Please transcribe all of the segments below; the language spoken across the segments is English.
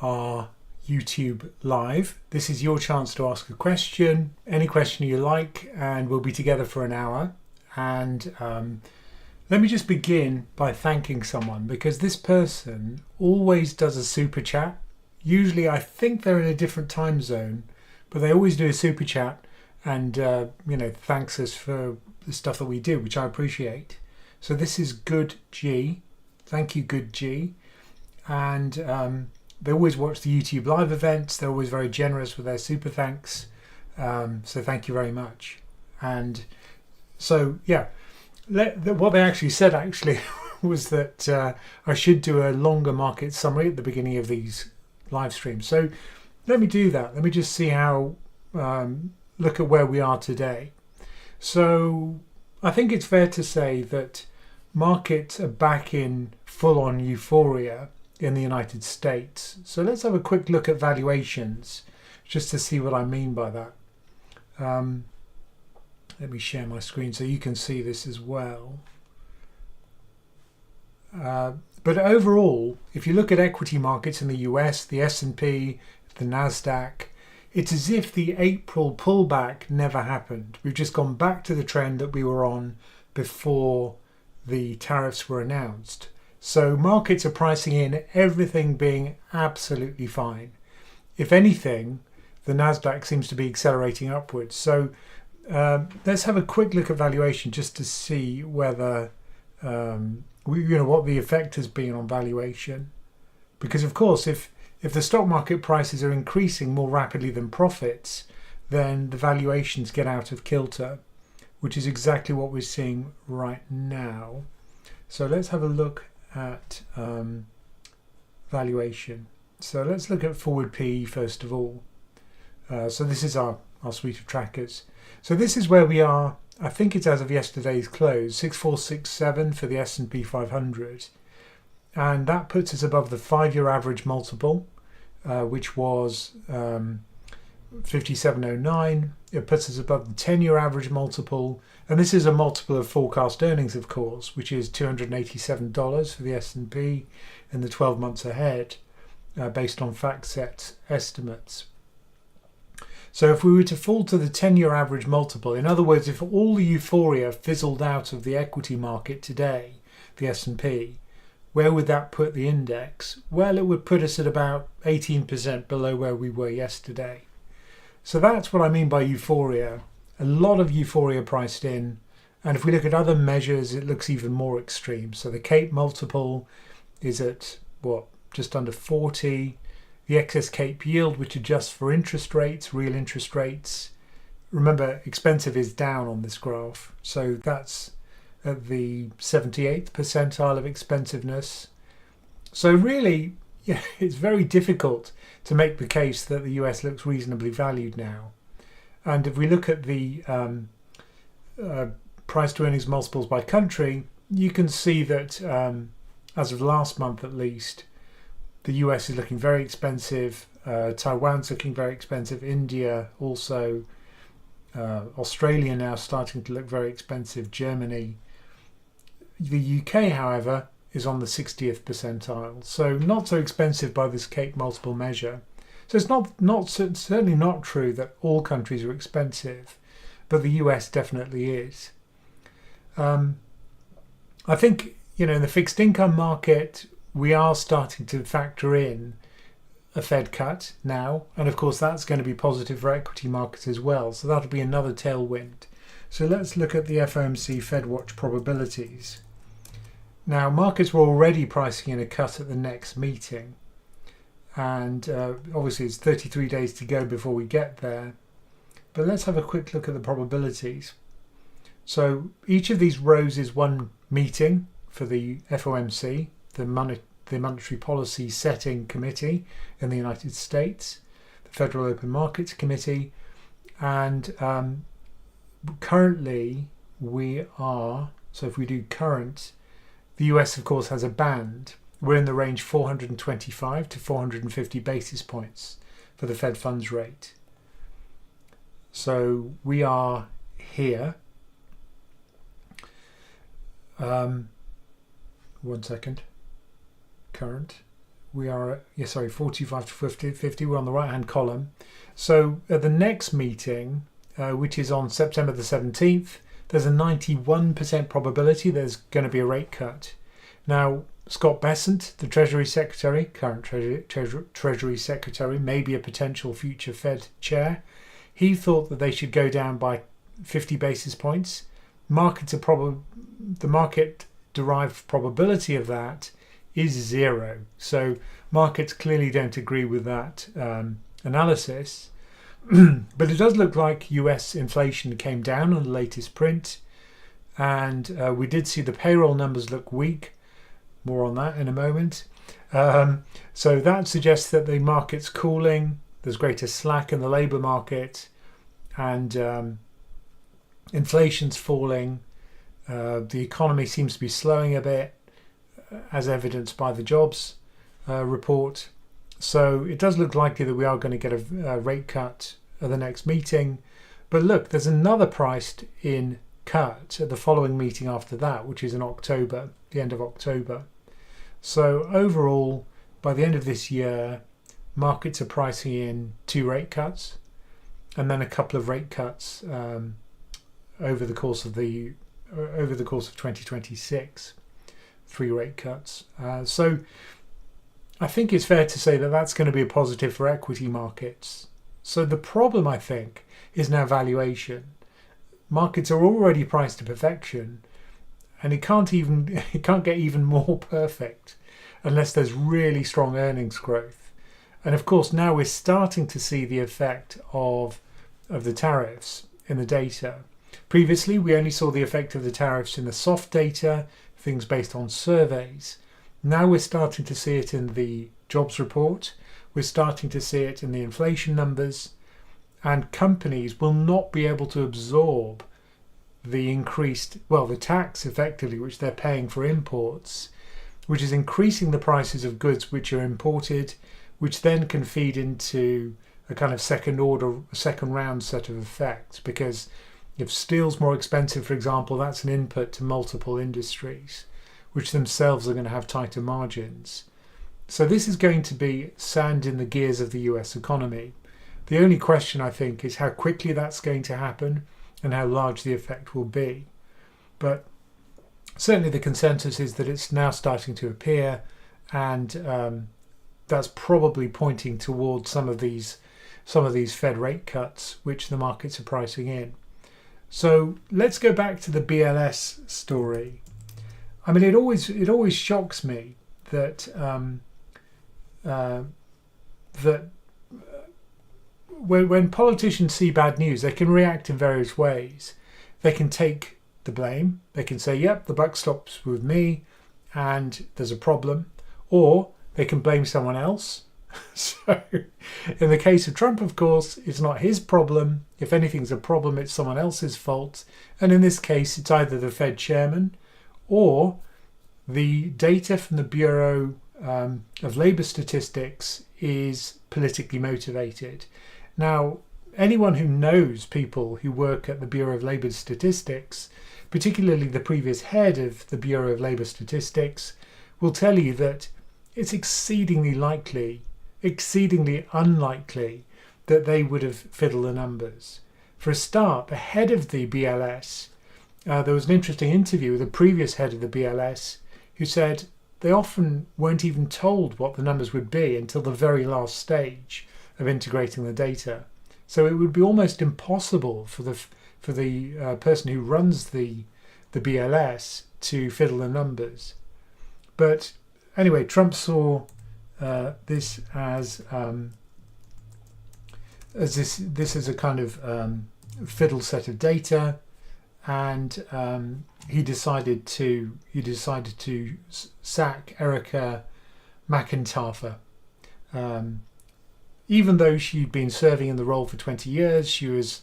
our YouTube live. This is your chance to ask a question, any question you like, and we'll be together for an hour. And let me just begin by thanking someone, because this person always does a super chat. Usually I think they're in a different time zone, but they always do a super chat and thanks us for the stuff that we do, which I appreciate. So this is Good G. Thank you, Good G. And they always watch the YouTube live events. They're always very generous with their super thanks. So thank you very much. And so, yeah, what they actually said was that I should do a longer market summary at the beginning of these live streams. So let me do that. Let me just see how, look at where we are today. So I think it's fair to say that markets are back in full-on euphoria in the United States. So let's have a quick look at valuations just to see what I mean by that. Let me share my screen so you can see this as well. But overall, if you look at equity markets in the US, the S&P, the NASDAQ, it's as if the April pullback never happened. We've just gone back to the trend that we were on before the tariffs were announced. So markets are pricing in everything being absolutely fine. If anything, the NASDAQ seems to be accelerating upwards. So let's have a quick look at valuation just to see whether what the effect has been on valuation. Because of course, if the stock market prices are increasing more rapidly than profits, then the valuations get out of kilter, which is exactly what we're seeing right now. So let's have a look at valuation. So let's look at forward PE first of all. So this is our suite of trackers. So this is where we are. I think it's as of yesterday's close, 6467 for the S&P 500. And that puts us above the 5-year average multiple, which was 5709. It puts us above the 10-year average multiple. And this is a multiple of forecast earnings, of course, which is $287 for the S&P in the 12 months ahead, based on FactSet's estimates. So if we were to fall to the 10-year average multiple, in other words, if all the euphoria fizzled out of the equity market today, the S&P, where would that put the index? Well, it would put us at about 18% below where we were yesterday. So that's what I mean by euphoria. A lot of euphoria priced in. And if we look at other measures, it looks even more extreme. So the CAPE multiple is at, just under 40. The excess CAPE yield, which adjusts for interest rates, real interest rates. Remember, expensive is down on this graph. So that's at the 78th percentile of expensiveness. So really, it's very difficult to make the case that the US looks reasonably valued now. And if we look at the price to earnings multiples by country, you can see that as of last month at least, the US is looking very expensive, Taiwan's looking very expensive, India also, Australia now starting to look very expensive, Germany. The UK, however, is on the 60th percentile, so not so expensive by this CAPE multiple measure. So it's certainly not true that all countries are expensive, but the US definitely is. I think, in the fixed income market, we are starting to factor in a Fed cut now, and of course that's going to be positive for equity markets as well, so that'll be another tailwind. So let's look at the FOMC Fed Watch probabilities. Now, markets were already pricing in a cut at the next meeting, and obviously it's 33 days to go before we get there, but let's have a quick look at the probabilities. So each of these rows is one meeting for the FOMC, the Monetary Policy Setting Committee in the United States, the Federal Open Markets Committee, and currently we are, so if we do current, the US of course has a band. We're in the range 425 to 450 basis points for the Fed funds rate. So we are here. One second. Current We are at, 45 to 50. We're on the right-hand column. So at the next meeting, which is on September the 17th, there's a 91% probability there's going to be a rate cut. Now, Scott Bessent, the Treasury Secretary, current Treasury Secretary, maybe a potential future Fed chair, he thought that they should go down by 50 basis points. The market-derived probability of that is 0. So markets clearly don't agree with that analysis. But it does look like US inflation came down on the latest print, and we did see the payroll numbers look weak. More on that in a moment. So that suggests that the market's cooling, there's greater slack in the labour market, and inflation's falling. The economy seems to be slowing a bit, as evidenced by the jobs report. So it does look likely that we are going to get a rate cut at the next meeting. But look, there's another priced in cut at the following meeting after that, which is in October, the end of October. So overall, by the end of this year, markets are pricing in 2 rate cuts, and then a couple of rate cuts over the course of 2026. 3 rate cuts. So I think it's fair to say that that's going to be a positive for equity markets. So the problem, I think, is now valuation. Markets are already priced to perfection, and it can't get even more perfect unless there's really strong earnings growth. And of course, now we're starting to see the effect of the tariffs in the data. Previously, we only saw the effect of the tariffs in the soft data, things based on surveys. Now we're starting to see it in the jobs report. We're starting to see it in the inflation numbers, and companies will not be able to absorb the tax effectively, which they're paying for imports, which is increasing the prices of goods which are imported, which then can feed into a kind of second round set of effects. Because if steel's more expensive, for example, that's an input to multiple industries, which themselves are going to have tighter margins. So this is going to be sand in the gears of the US economy. The only question, I think, is how quickly that's going to happen and how large the effect will be. But certainly the consensus is that it's now starting to appear, and that's probably pointing towards some of these Fed rate cuts, which the markets are pricing in. So let's go back to the BLS story. I mean, it always shocks me that when politicians see bad news, they can react in various ways. They can take the blame. They can say, "Yep, the buck stops with me, and there's a problem," or they can blame someone else. So, in the case of Trump, of course, it's not his problem. If anything's a problem, it's someone else's fault. And in this case, it's either the Fed chairman or the data from the Bureau of Labor Statistics is politically motivated. Now, anyone who knows people who work at the Bureau of Labor Statistics, particularly the previous head of the Bureau of Labor Statistics, will tell you that it's exceedingly unlikely that they would have fiddled the numbers. For a start, the head of the BLS, there was an interesting interview with the previous head of the BLS who said they often weren't even told what the numbers would be until the very last stage of integrating the data. So it would be almost impossible for the person who runs the BLS to fiddle the numbers. But anyway, Trump saw this as this is a kind of fiddle set of data, and he decided to sack Erica McIntyre. Even though she'd been serving in the role for 20 years, she was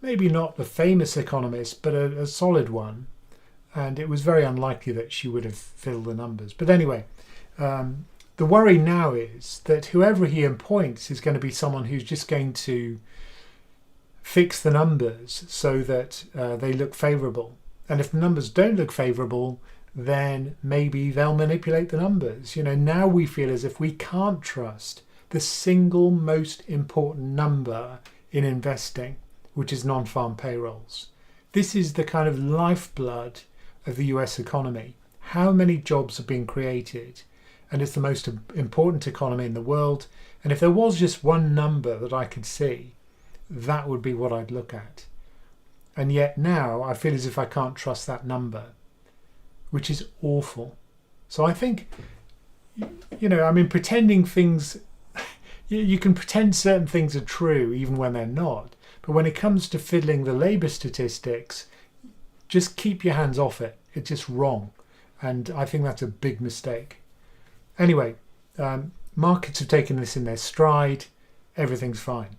maybe not a famous economist, but a solid one, and it was very unlikely that she would have fiddled the numbers. But anyway, the worry now is that whoever he appoints is going to be someone who's just going to fix the numbers so that they look favourable. And if the numbers don't look favourable, then maybe they'll manipulate the numbers. You know, now we feel as if we can't trust the single most important number in investing, which is non-farm payrolls. This is the kind of lifeblood of the US economy. How many jobs have been created? And it's the most important economy in the world. And if there was just one number that I could see, that would be what I'd look at. And yet now I feel as if I can't trust that number, which is awful. So I think, you know, I mean, pretending things, you can pretend certain things are true even when they're not. But when it comes to fiddling the labour statistics, just keep your hands off it. It's just wrong. And I think that's a big mistake. Anyway, markets have taken this in their stride. Everything's fine.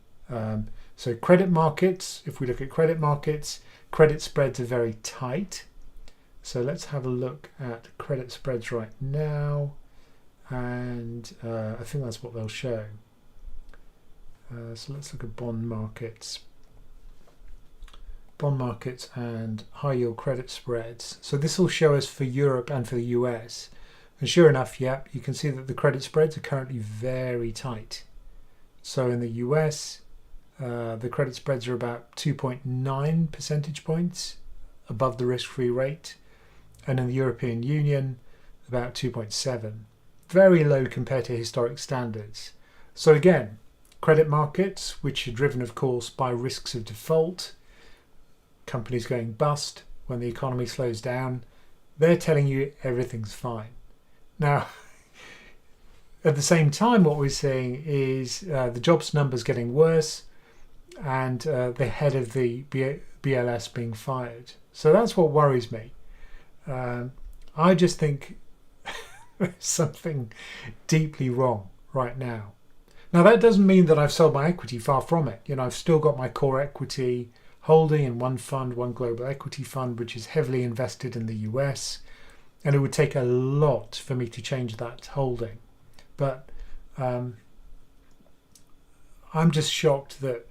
So credit markets, if we look at credit markets, credit spreads are very tight. So let's have a look at credit spreads right now. And I think that's what they'll show. So let's look at bond markets. Bond markets and high yield credit spreads. So this will show us for Europe and for the US. And sure enough, yeah, you can see that the credit spreads are currently very tight. So in the US, the credit spreads are about 2.9 percentage points above the risk-free rate. And in the European Union, about 2.7. Very low compared to historic standards. So again, credit markets, which are driven, of course, by risks of default, companies going bust when the economy slows down, they're telling you everything's fine. Now, at the same time, what we're seeing is the jobs numbers getting worse and the head of the BLS being fired. So that's what worries me. I just think there's something deeply wrong right now. Now, that doesn't mean that I've sold my equity, far from it. You know, I've still got my core equity holding in one fund, one global equity fund, which is heavily invested in the US. And it would take a lot for me to change that holding. But I'm just shocked that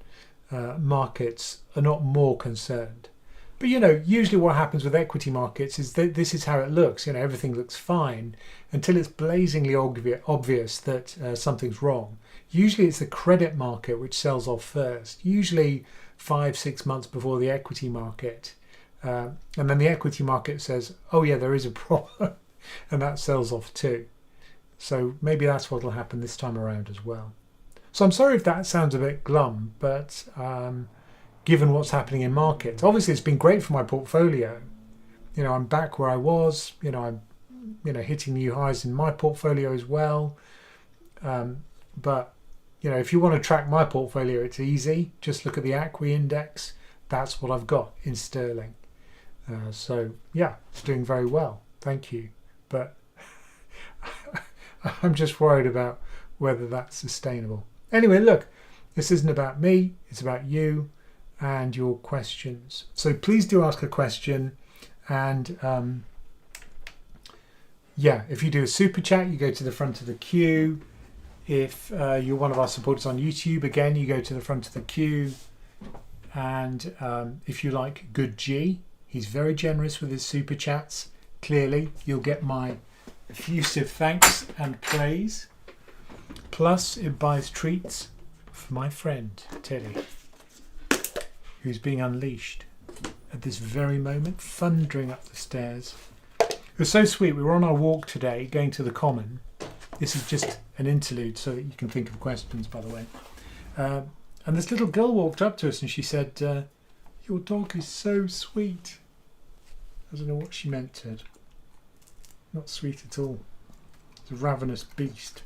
markets are not more concerned. But, you know, usually what happens with equity markets is that this is how it looks. You know, everything looks fine until it's blazingly obvious that something's wrong. Usually it's the credit market which sells off first, usually 5-6 months before the equity market. And then the equity market says, oh yeah, there is a problem, and that sells off too. So maybe that's what will happen this time around as well. So I'm sorry if that sounds a bit glum, but given what's happening in markets, obviously it's been great for my portfolio. You know, I'm back where I was. You know, I'm hitting new highs in my portfolio as well. But you know, if you want to track my portfolio, it's easy. Just look at the ACWI index. That's what I've got in sterling. So yeah, it's doing very well. Thank you. But I'm just worried about whether that's sustainable. Anyway, look, this isn't about me. It's about you and your questions. So please do ask a question. And yeah, if you do a super chat, you go to the front of the queue. If you're one of our supporters on YouTube, again, you go to the front of the queue. And if you like Good G, he's very generous with his super chats. Clearly, you'll get my effusive thanks and praise. Plus, it buys treats for my friend, Teddy, who's being unleashed at this very moment, thundering up the stairs. It was so sweet. We were on our walk today, going to the common. This is just an interlude so that you can think of questions, by the way. And this little girl walked up to us and she said, your dog is so sweet. I don't know what she meant, Ted. Not sweet at all. It's a ravenous beast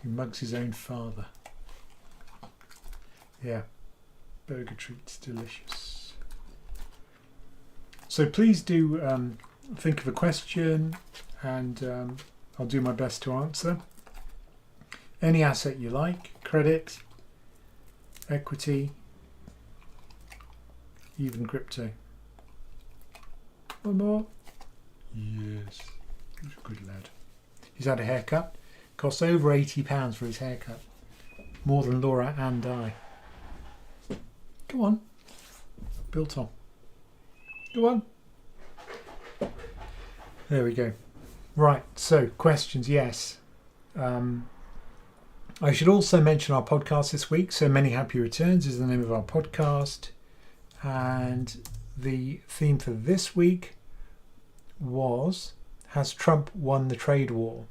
who mugs his own father. Yeah, burger treats, delicious. So please do think of a question and I'll do my best to answer. Any asset you like, credit, equity, even crypto. One more. Yes, he's a good lad. He's had a haircut. Costs over £80 for his haircut. More than Laura and I. Go on. Built on. Go on. There we go. Right, so questions, yes. I should also mention our podcast this week. So Many Happy Returns is the name of our podcast. And the theme for this week was, has Trump won the trade war?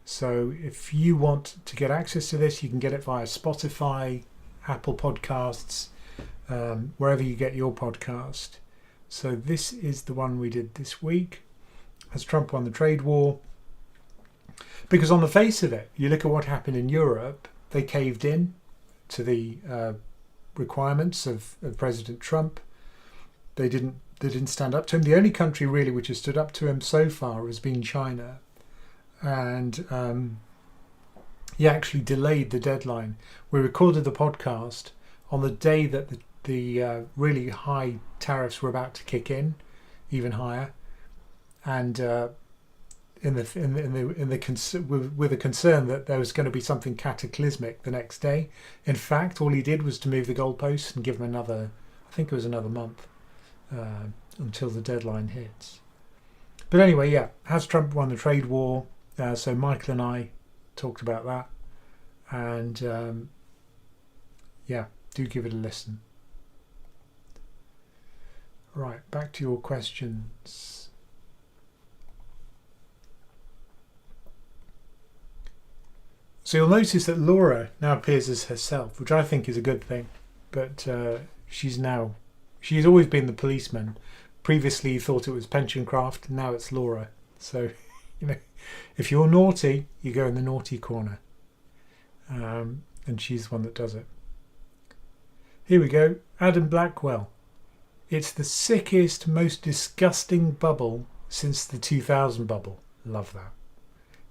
So if you want to get access to this, you can get it via Spotify, Apple Podcasts, wherever you get your podcast. So this is the one we did this week. Has Trump won the trade war? Because on the face of it, you look at what happened in Europe, they caved in to the requirements of President Trump. They didn't stand up to him. The only country really which has stood up to him so far has been China. And he actually delayed the deadline. We recorded the podcast on the day that the really high tariffs were about to kick in, even higher, and with a concern that there was going to be something cataclysmic the next day. In fact, all he did was to move the goalposts and give him another, I think it was another month until the deadline hits. But anyway, yeah, has Trump won the trade war? So Michael and I talked about that, and yeah, do give it a listen. Right, back to your questions. So you'll notice that Laura now appears as herself, which I think is a good thing. But she's always been the policeman. Previously you thought it was PensionCraft, now it's Laura. So, if you're naughty, you go in the naughty corner. And she's the one that does it. Here we go. Adam Blackwell. It's the sickest, most disgusting bubble since the 2000 bubble. Love that.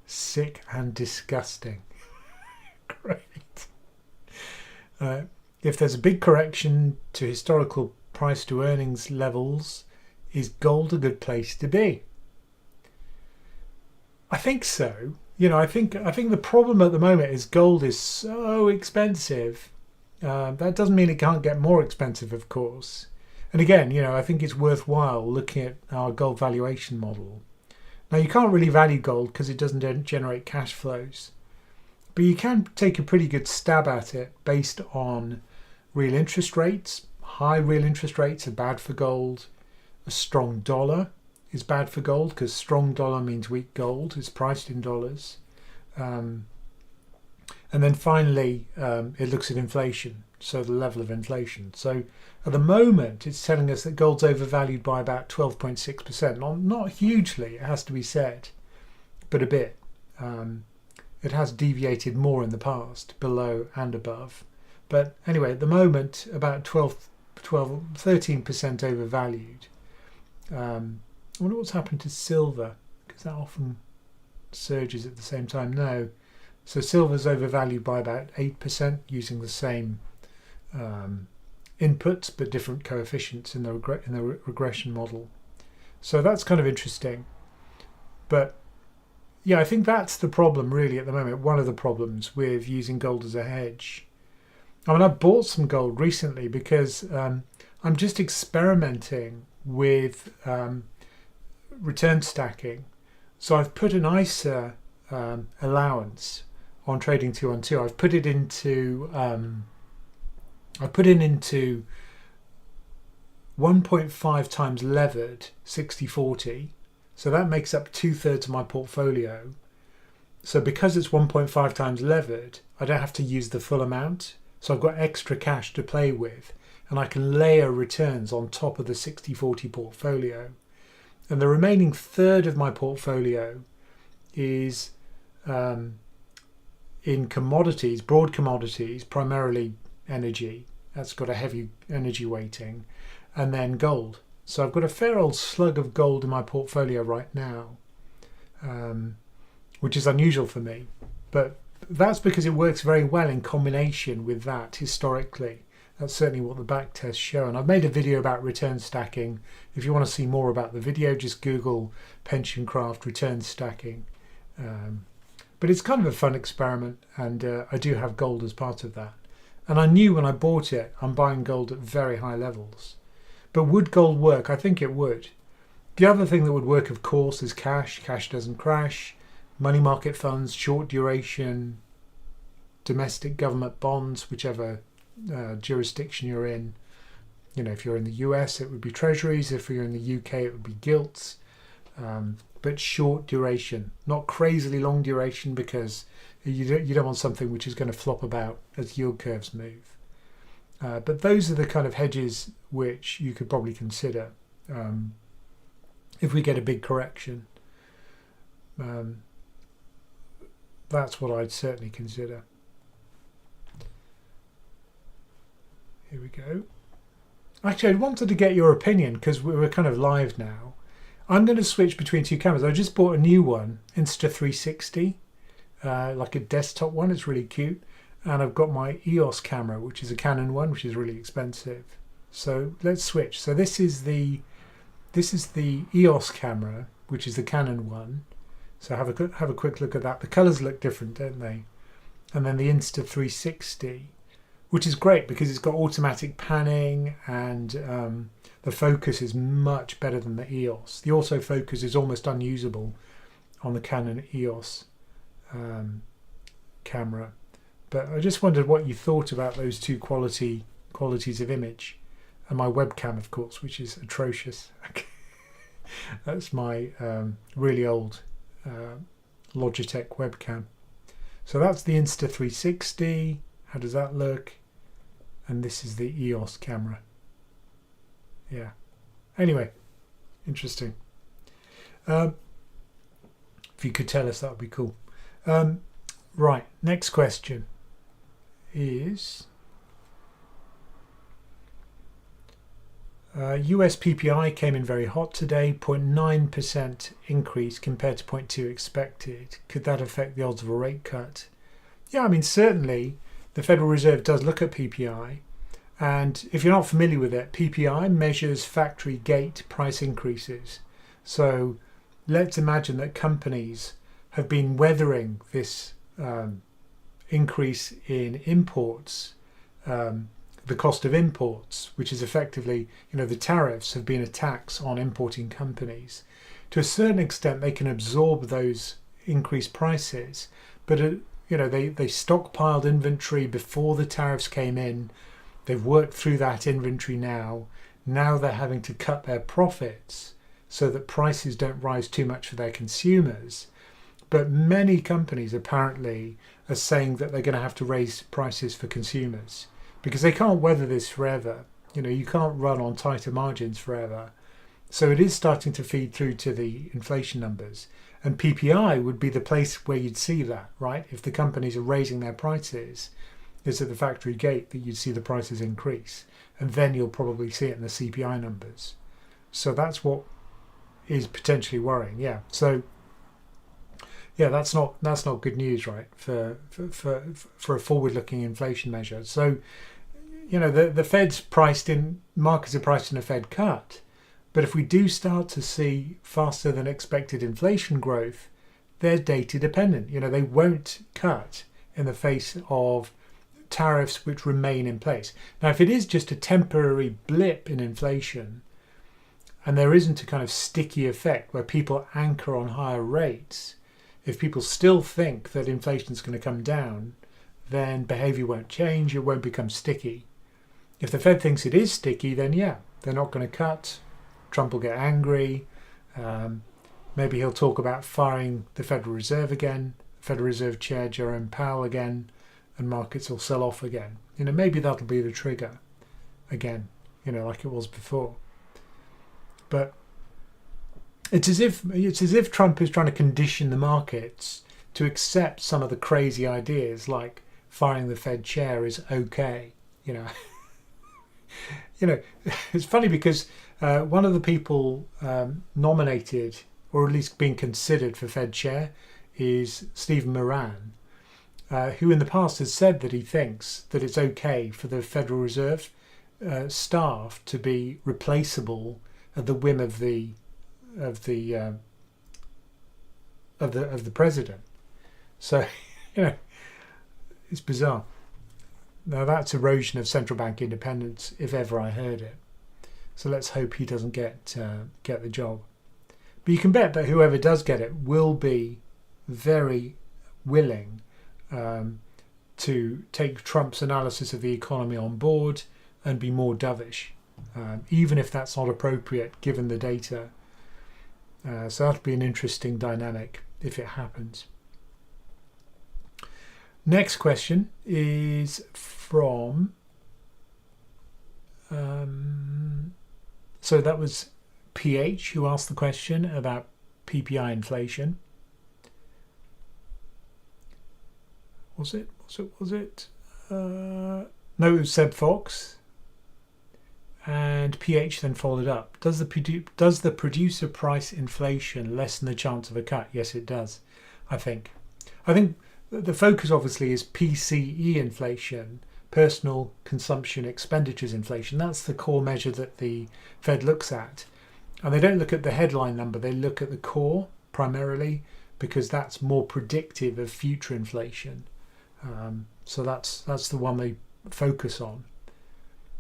Sick and disgusting. Great. If there's a big correction to historical price to earnings levels, is gold a good place to be? I think so. I think the problem at the moment is gold is so expensive. That doesn't mean it can't get more expensive, of course. And again, I think it's worthwhile looking at our gold valuation model. Now, you can't really value gold because it doesn't generate cash flows. But you can take a pretty good stab at it based on real interest rates. High real interest rates are bad for gold. A strong dollar is bad for gold because strong dollar means weak gold. It's priced in dollars. And then finally, it looks at inflation, so the level of inflation. So at the moment, it's telling us that gold's overvalued by about 12.6%. Not hugely, it has to be said, but a bit. It has deviated more in the past, below and above. But anyway, at the moment, about 13% overvalued. I wonder what's happened to silver, because that often surges at the same time. No. So silver's overvalued by about 8% using the same inputs but different coefficients in the regression model. So that's kind of interesting. But yeah, I think that's the problem really at the moment. One of the problems with using gold as a hedge. I mean, I bought some gold recently because I'm just experimenting with return stacking. So I've put an ISA allowance on trading 2-on-2. I've put it into 1.5 times levered 60-40. So that makes up 2/3 of my portfolio. So because it's 1.5 times levered, I don't have to use the full amount. So I've got extra cash to play with, and I can layer returns on top of the 60-40 portfolio. And the remaining third of my portfolio is in commodities, broad commodities, primarily energy. That's got a heavy energy weighting, and then gold. So I've got a fair old slug of gold in my portfolio right now, which is unusual for me. But that's because it works very well in combination with that historically. That's certainly what the back tests show. And I've made a video about return stacking. If you want to see more about the video, just Google PensionCraft return stacking. But it's kind of a fun experiment, and I do have gold as part of that. And I knew when I bought it, I'm buying gold at very high levels. But would gold work? I think it would. The other thing that would work, of course, is cash. Cash doesn't crash. Money market funds, short duration, domestic government bonds, whichever jurisdiction you're in. You know, if you're in the US, it would be treasuries. If you're in the UK, it would be gilts. But short duration, not crazily long duration, because you don't want something which is going to flop about as yield curves move. But those are the kind of hedges which you could probably consider if we get a big correction. That's what I'd certainly consider. Here we go. Actually, I wanted to get your opinion because we're kind of live now. I'm going to switch between two cameras. I just bought a new one, Insta360, like a desktop one. It's really cute. And I've got my EOS camera, which is a Canon one, which is really expensive. So let's switch. So this is the EOS camera, which is the Canon one. So have a quick look at that. The colours look different, don't they? And then the Insta360, which is great because it's got automatic panning and the focus is much better than the EOS. The autofocus is almost unusable on the Canon EOS camera. But I just wondered what you thought about those two qualities of image. And my webcam, of course, which is atrocious. That's my really old Logitech webcam. So that's the Insta360. How does that look? And this is the EOS camera. Yeah. Anyway, interesting. If you could tell us, that would be cool. Right, next question is US PPI came in very hot today, 0.9% increase compared to 0.2 expected. Could that affect the odds of a rate cut? Yeah, I mean, certainly the Federal Reserve does look at PPI. And if you're not familiar with it, PPI measures factory gate price increases. So let's imagine that companies have been weathering this increase in imports, the cost of imports, which is effectively, the tariffs have been a tax on importing companies. To a certain extent, they can absorb those increased prices, but they stockpiled inventory before the tariffs came in. They've worked through that inventory now. Now they're having to cut their profits so that prices don't rise too much for their consumers. But many companies apparently are saying that they're going to have to raise prices for consumers because they can't weather this forever. You can't run on tighter margins forever. So it is starting to feed through to the inflation numbers. And PPI would be the place where you'd see that, right? If the companies are raising their prices, it's at the factory gate that you'd see the prices increase. And then you'll probably see it in the CPI numbers. So that's what is potentially worrying. Yeah. So yeah, that's not good news, right? For a forward-looking inflation measure. So, the Fed's priced in, markets are priced in a Fed cut. But if we do start to see faster than expected inflation growth, they're data dependent. They won't cut in the face of tariffs which remain in place. Now, if it is just a temporary blip in inflation and there isn't a kind of sticky effect where people anchor on higher rates, if people still think that inflation is going to come down, then behavior won't change, it won't become sticky. If the Fed thinks it is sticky, then yeah, they're not going to cut. Trump will get angry. Maybe he'll talk about firing the Federal Reserve again, Federal Reserve Chair Jerome Powell again, and markets will sell off again. Maybe that'll be the trigger again, like it was before. But it's as if Trump is trying to condition the markets to accept some of the crazy ideas, like firing the Fed chair is okay. It's funny because one of the people nominated, or at least being considered for Fed chair, is Stephen Moran, who in the past has said that he thinks that it's okay for the Federal Reserve staff to be replaceable at the whim of the president. So it's bizarre. Now that's erosion of central bank independence, if ever I heard it. So let's hope he doesn't get the job. But you can bet that whoever does get it will be very willing to take Trump's analysis of the economy on board and be more dovish, even if that's not appropriate given the data. So that'll be an interesting dynamic if it happens. Next question is from, so that was PH who asked the question about PPI inflation. Was it? No, it was Seb Fox. And PH then followed up. Does the producer price inflation lessen the chance of a cut? Yes, it does. I think the focus obviously is PCE inflation, personal consumption expenditures inflation. That's the core measure that the Fed looks at. And they don't look at the headline number, they look at the core primarily, because that's more predictive of future inflation. So that's the one they focus on.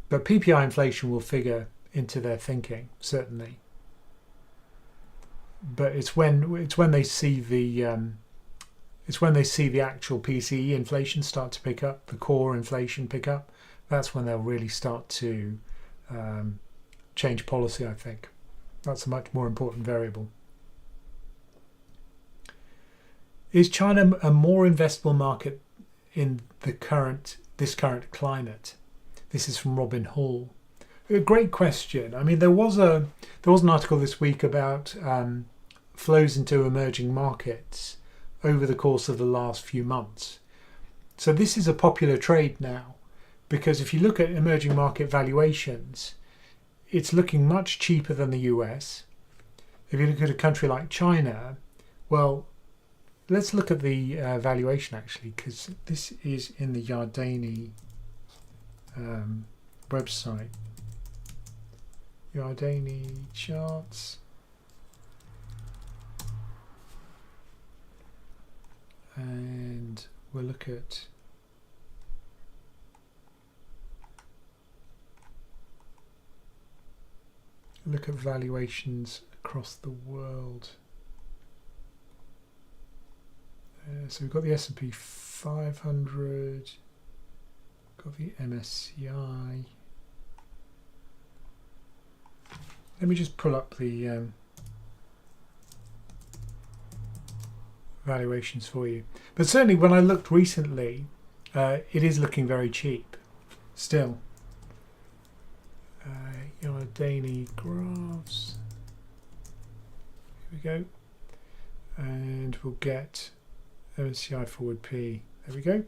But PPI inflation will figure into their thinking, certainly. But it's when they see the actual PCE inflation start to pick up, the core inflation pick up. That's when they'll really start to change policy, I think. That's a much more important variable. Is China a more investable market in this current climate? This is from Robin Hall. A great question. I mean, there was an article this week about flows into emerging markets over the course of the last few months. So this is a popular trade now, because if you look at emerging market valuations, it's looking much cheaper than the US. If you look at a country like China, well, let's look at the valuation actually, because this is in the Yardeni website. Yardeni charts. And we'll look at valuations across the world. So we've got the S&P 500, got the MSCI. Let me just pull up the valuations for you. But certainly when I looked recently, it is looking very cheap still. Daily graphs. Here we go. And we'll get MSCI forward P. There we go.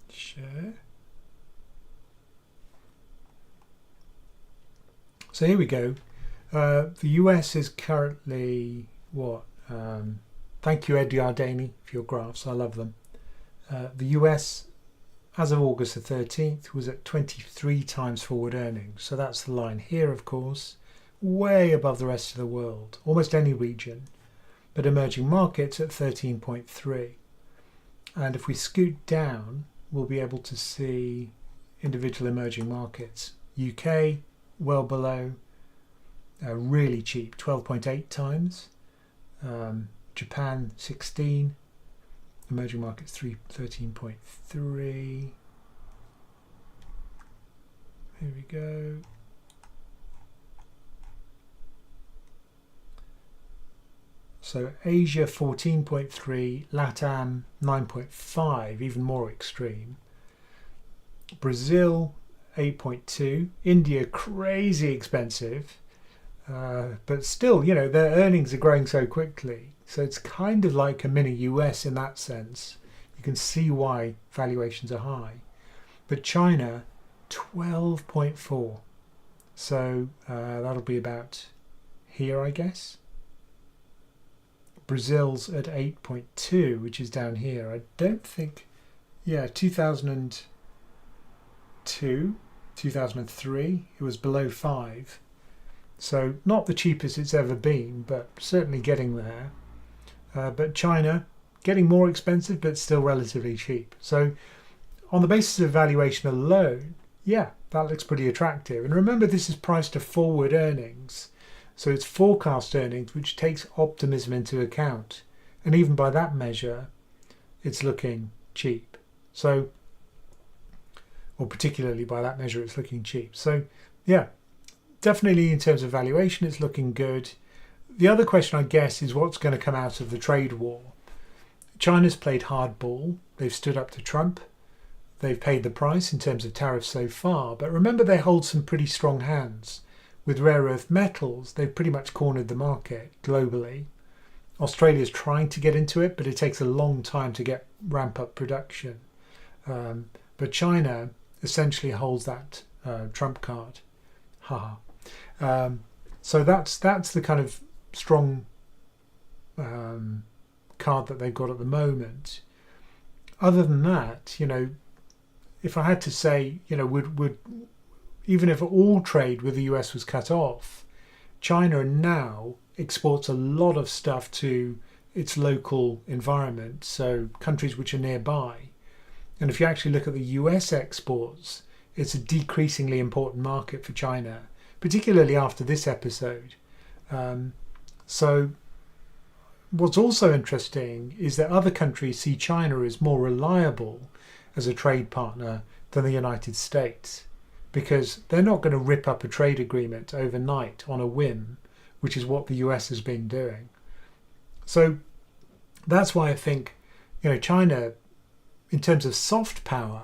Share. So here we go. The US is currently what? Thank you, Ed Yardeni, for your graphs. I love them. The US, as of August the 13th, was at 23 times forward earnings. So that's the line here, of course, way above the rest of the world, almost any region. But emerging markets at 13.3. And if we scoot down, we'll be able to see individual emerging markets. UK, well below. Really cheap, 12.8 times. Japan 16, emerging markets 13.3. Here we go. So Asia 14.3, LATAM 9.5, even more extreme. Brazil 8.2, India crazy expensive. But still, you know, their earnings are growing so quickly. So it's kind of like a mini US in that sense. You can see why valuations are high. But China, 12.4. So that'll be about here, I guess. Brazil's at 8.2, which is down here. I don't think, yeah, 2002, 2003, it was below 5. So not the cheapest it's ever been, but certainly getting there. But China, getting more expensive, but still relatively cheap. So on the basis of valuation alone, yeah, that looks pretty attractive. And remember, this is priced to forward earnings. So it's forecast earnings, which takes optimism into account. And even by that measure, it's looking cheap. So, or particularly by that measure, it's looking cheap. So, yeah, definitely in terms of valuation, it's looking good. The other question, I guess, is what's going to come out of the trade war. China's played hardball. They've stood up to Trump. They've paid the price in terms of tariffs so far. But remember, they hold some pretty strong hands. With rare earth metals, they've pretty much cornered the market globally. Australia's trying to get into it, but it takes a long time to ramp up production. But China essentially holds that trump card. So that's the kind of strong card that they've got at the moment. Other than that, if I had to say, would even if all trade with the US was cut off, China now exports a lot of stuff to its local environment, so countries which are nearby. And if you actually look at the US exports, it's a decreasingly important market for China, particularly after this episode. So what's also interesting is that other countries see China as more reliable as a trade partner than the United States, because they're not going to rip up a trade agreement overnight on a whim, which is what the US has been doing. So that's why I think, China, in terms of soft power,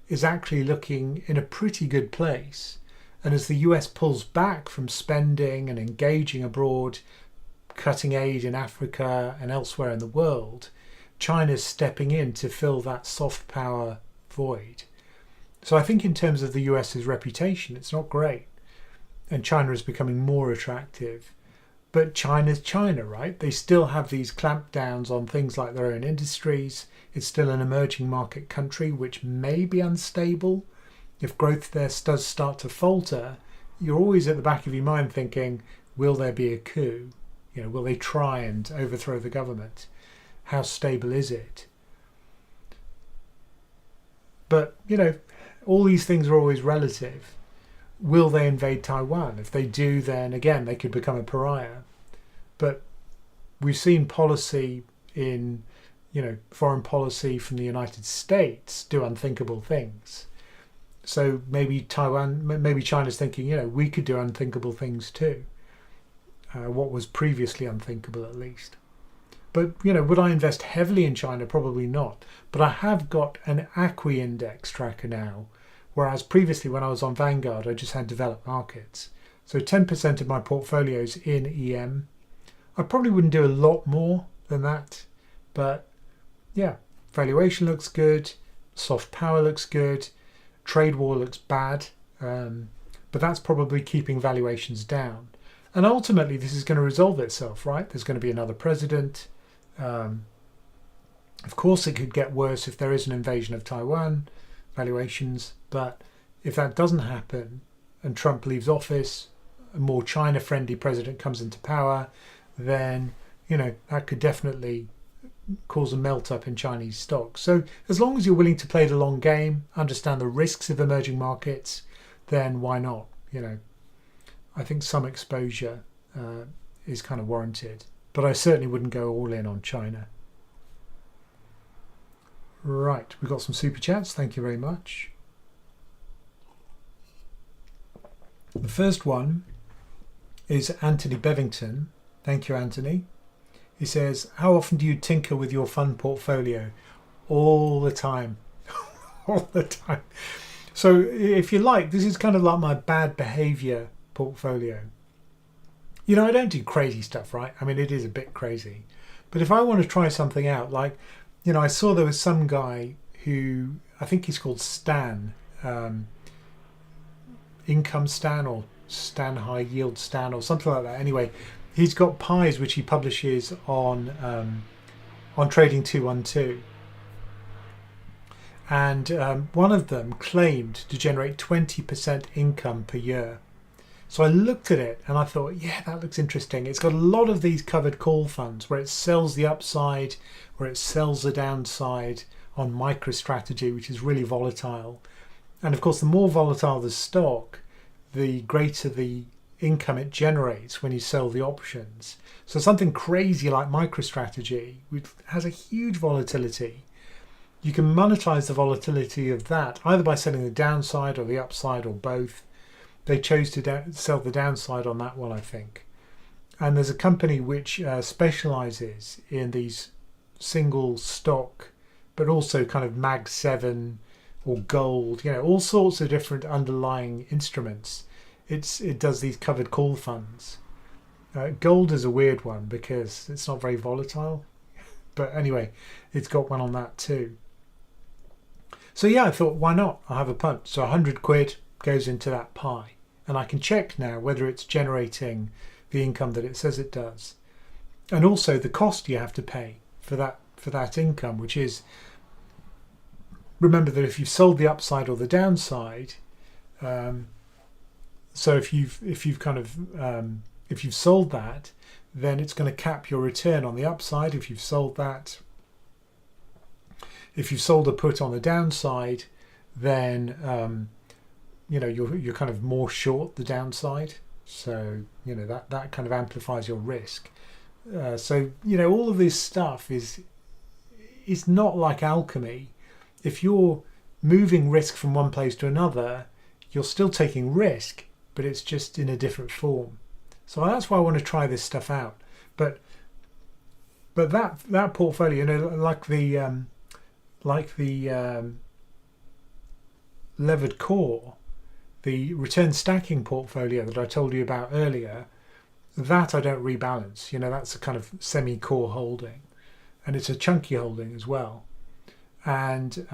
is actually looking in a pretty good place. And as the US pulls back from spending and engaging abroad, cutting aid in Africa and elsewhere in the world, China's stepping in to fill that soft power void. So I think in terms of the US's reputation, it's not great. And China is becoming more attractive. But China's China, right? They still have these clampdowns on things like their own industries. It's still an emerging market country, which may be unstable. If growth there does start to falter, you're always at the back of your mind thinking, will there be a coup? Will they try and overthrow the government? How stable is it? But, all these things are always relative. Will they invade Taiwan? If they do, then again, they could become a pariah. But we've seen policy in, foreign policy from the United States do unthinkable things. So maybe China's thinking, we could do unthinkable things too. What was previously unthinkable, at least. But, would I invest heavily in China? Probably not. But I have got an ACWI index tracker now, whereas previously when I was on Vanguard, I just had developed markets. So 10% of my portfolio is in EM. I probably wouldn't do a lot more than that. But, yeah, valuation looks good. Soft power looks good. Trade war looks bad. But that's probably keeping valuations down. And ultimately, this is going to resolve itself, right? There's going to be another president. Of course, it could get worse if there is an invasion of Taiwan, valuations. But if that doesn't happen and Trump leaves office, a more China-friendly president comes into power, then, that could definitely cause a melt-up in Chinese stocks. So as long as you're willing to play the long game, understand the risks of emerging markets, then why not? I think some exposure is kind of warranted, but I certainly wouldn't go all in on China. Right, we've got some super chats. Thank you very much. The first one is Anthony Bevington. Thank you, Anthony. He says, how often do you tinker with your fund portfolio? All the time. All the time. So if you like, this is kind of like my bad behavior portfolio. I don't do crazy stuff, right? I mean, it is a bit crazy. But if I want to try something out, like, I saw there was some guy who, I think he's called Stan, Income Stan or Stan High Yield Stan or something like that. Anyway, he's got pies which he publishes on Trading 212. And one of them claimed to generate 20% income per year. So I looked at it and I thought, yeah, that looks interesting. It's got a lot of these covered call funds where it sells the upside, where it sells the downside on MicroStrategy, which is really volatile. And of course, the more volatile the stock, the greater the income it generates when you sell the options. So something crazy like MicroStrategy, which has a huge volatility, you can monetize the volatility of that either by selling the downside or the upside or both. They chose to sell the downside on that one, I think. And there's a company which specializes in these single stock, but also kind of Mag 7 or gold, all sorts of different underlying instruments. It does these covered call funds. Gold is a weird one because it's not very volatile. But anyway, it's got one on that too. So yeah, I thought, why not? I'll have a punt. So 100 quid goes into that pie. And I can check now whether it's generating the income that it says it does. And also the cost you have to pay for that income, which is, remember that if you've sold the upside or the downside, so if you've sold that, then it's going to cap your return on the upside. If you've sold that, if you've sold a put on the downside, then you're kind of more short the downside. So that kind of amplifies your risk. So all of this stuff is not like alchemy. If you're moving risk from one place to another, you're still taking risk, but it's just in a different form. So that's why I want to try this stuff out. But that portfolio, like the levered core, the return stacking portfolio that I told you about earlier, that I don't rebalance. That's a kind of semi-core holding, and it's a chunky holding as well. And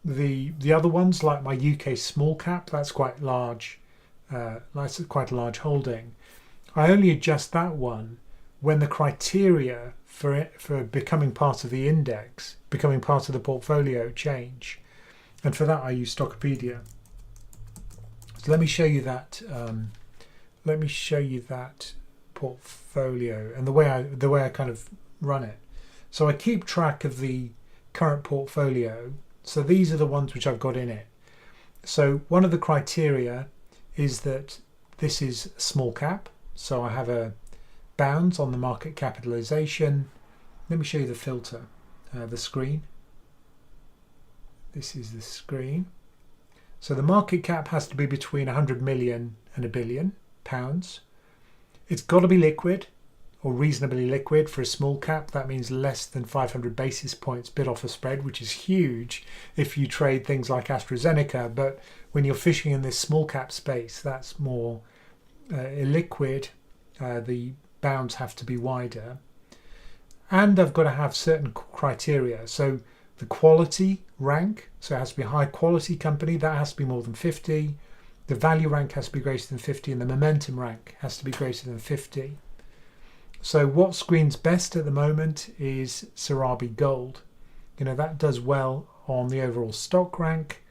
the other ones, like my UK small cap, that's quite large. That's quite a large holding. I only adjust that one when the criteria for becoming part of the index, becoming part of the portfolio, change. And for that, I use Stockopedia. So let me show you that. Let me show you that portfolio and the way I kind of run it. So I keep track of the current portfolio. So these are the ones which I've got in it. So one of the criteria is that this is small cap. So I have a bounds on the market capitalization. Let me show you the filter, the screen. This is the screen. So the market cap has to be between 100 million and £1 billion. It's got to be liquid or reasonably liquid. For a small cap, that means less than 500 basis points bid offer spread, which is huge if you trade things like AstraZeneca. But when you're fishing in this small cap space, that's more illiquid. The bounds have to be wider. And I've got to have certain criteria. So the quality rank, so it has to be a high quality company, that has to be more than 50. The value rank has to be greater than 50, and the momentum rank has to be greater than 50. So what screens best at the moment is Sarabi Gold. That does well on the overall stock rank.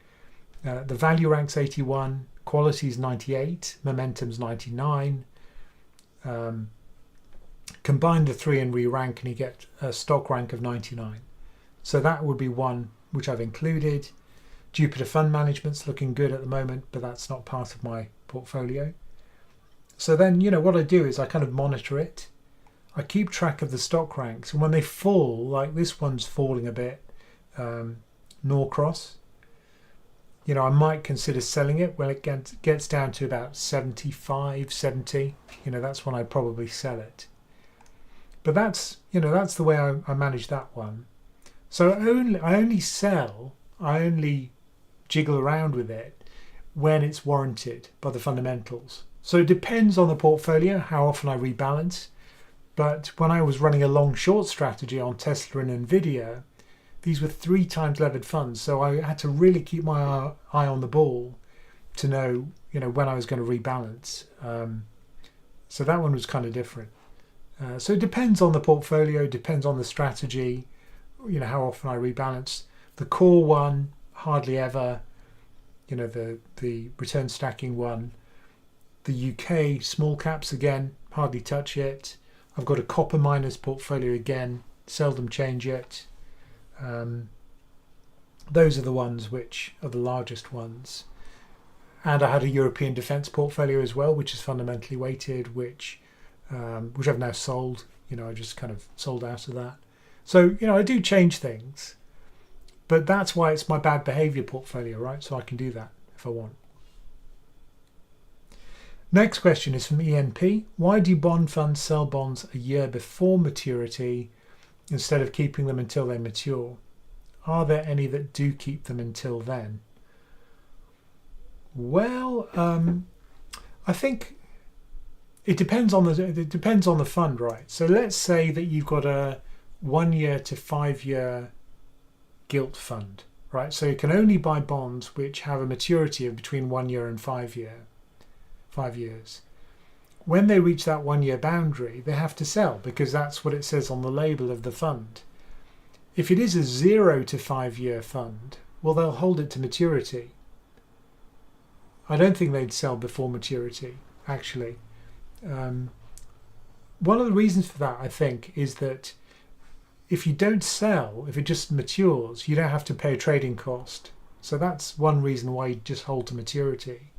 The value rank's 81, quality's 98, momentum's 99. Combine the three and re-rank and you get a stock rank of 99. So that would be one which I've included. Jupiter Fund Management's looking good at the moment, but that's not part of my portfolio. So then, what I do is I kind of monitor it. I keep track of the stock ranks, and when they fall, like this one's falling a bit, Norcross, I might consider selling it when it gets down to about 75, 70. That's when I'd probably sell it. But that's the way I manage that one. So I only jiggle around with it when it's warranted by the fundamentals. So it depends on the portfolio how often I rebalance. But when I was running a long short strategy on Tesla and Nvidia, these were 3 times levered funds. So I had to really keep my eye on the ball to know, when I was going to rebalance. So that one was kind of different. So it depends on the portfolio, depends on the strategy, how often I rebalance. The core one, hardly ever. The return stacking one. The UK small caps, again, hardly touch it. I've got a copper miners portfolio again, seldom change it. Those are the ones which are the largest ones. And I had a European defence portfolio as well, which is fundamentally weighted, which I've now sold. I just kind of sold out of that. So, I do change things, but that's why it's my bad behavior portfolio, right? So I can do that if I want. Next question is from ENP. Why do bond funds sell bonds a year before maturity instead of keeping them until they mature? Are there any that do keep them until then? Well, I think it depends on the fund, right? So let's say that you've got a 1 year to 5 year gilt fund, right? So you can only buy bonds which have a maturity of between 1 year and 5 years. When they reach that 1 year boundary, they have to sell because that's what it says on the label of the fund. If it is a 0 to 5 year fund, well, they'll hold it to maturity. I don't think they'd sell before maturity, actually. One of the reasons for that, I think, is that if you don't sell, if it just matures, you don't have to pay a trading cost. So that's one reason why you just hold to maturity.